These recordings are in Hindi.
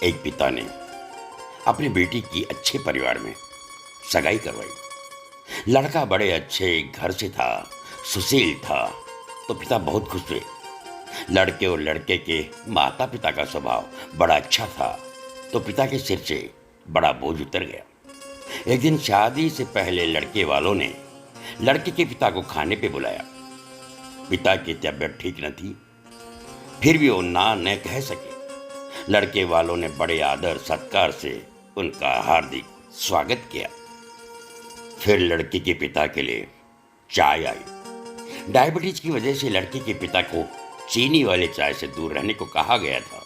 एक पिता ने अपनी बेटी की अच्छे परिवार में सगाई करवाई। लड़का बड़े अच्छे घर से था, सुशील था, तो पिता बहुत खुश हुए। लड़के और लड़के के माता पिता का स्वभाव बड़ा अच्छा था, तो पिता के सिर से बड़ा बोझ उतर गया। एक दिन शादी से पहले लड़के वालों ने लड़के के पिता को खाने पे बुलाया। पिता की तबीयत ठीक न थी, फिर भी वो ना न कह सके। लड़के वालों ने बड़े आदर सत्कार से उनका हार्दिक स्वागत किया। फिर लड़के के पिता के लिए चाय आई। डायबिटीज की वजह से लड़के के पिता को चीनी वाले चाय से दूर रहने को कहा गया था,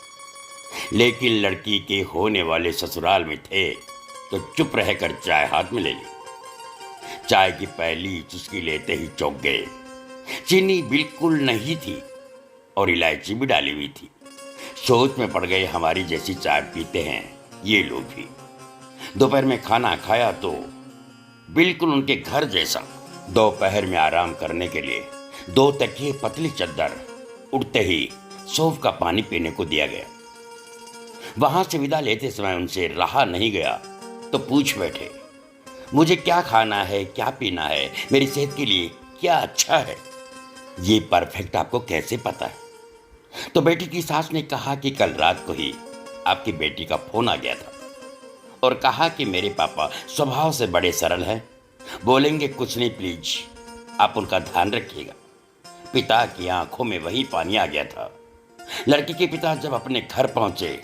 लेकिन लड़की के होने वाले ससुराल में थे तो चुप रहकर चाय हाथ में ले ली। चाय की पहली चुस्की लेते ही चौंक गए। चीनी बिल्कुल नहीं थी और इलायची भी डाली हुई थी। सोच में पड़ गए, हमारी जैसी चाय पीते हैं ये लोग भी। दोपहर में खाना खाया तो बिल्कुल उनके घर जैसा। दोपहर में आराम करने के लिए 2 तकिए, पतली चद्दर, उठते ही सौंफ का पानी पीने को दिया गया। वहां से विदा लेते समय उनसे रहा नहीं गया तो पूछ बैठे, मुझे क्या खाना है, क्या पीना है, मेरी सेहत के लिए क्या अच्छा है, ये परफेक्ट आपको कैसे पता है? तो बेटी की सास ने कहा कि कल रात को ही आपकी बेटी का फोन आ गया था और कहा कि मेरे पापा स्वभाव से बड़े सरल हैं, बोलेंगे कुछ नहीं, प्लीज आप उनका ध्यान रखिएगा। पिता की आंखों में वही पानी आ गया था। लड़की के पिता जब अपने घर पहुंचे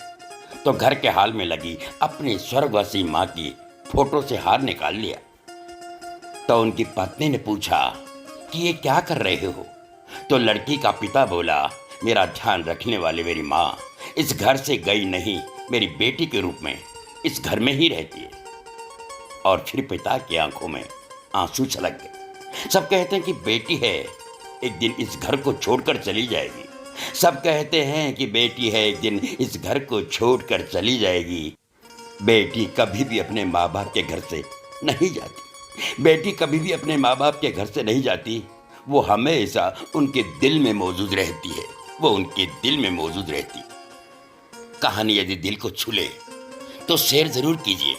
तो घर के हाल में लगी अपनी स्वर्गवासी मां की फोटो से हार निकाल लिया। तो उनकी पत्नी ने पूछा कि ये क्या कर रहे हो? तो लड़की का पिता बोला, मेरा ध्यान रखने वाली मेरी माँ इस घर से गई नहीं, मेरी बेटी के रूप में इस घर में ही रहती है। और फिर पिता की आंखों में आंसू छलक गए। सब कहते हैं कि बेटी है, एक दिन इस घर को छोड़कर चली जाएगी। सब कहते हैं कि बेटी है, एक दिन इस घर को छोड़कर चली जाएगी। बेटी कभी भी अपने माँ बाप के घर से नहीं जाती। बेटी कभी भी अपने माँ बाप के घर से नहीं जाती। वो हमेशा उनके दिल में मौजूद रहती है। वो उनके दिल में मौजूद रहती। कहानी यदि दिल को छू ले तो शेयर जरूर कीजिए।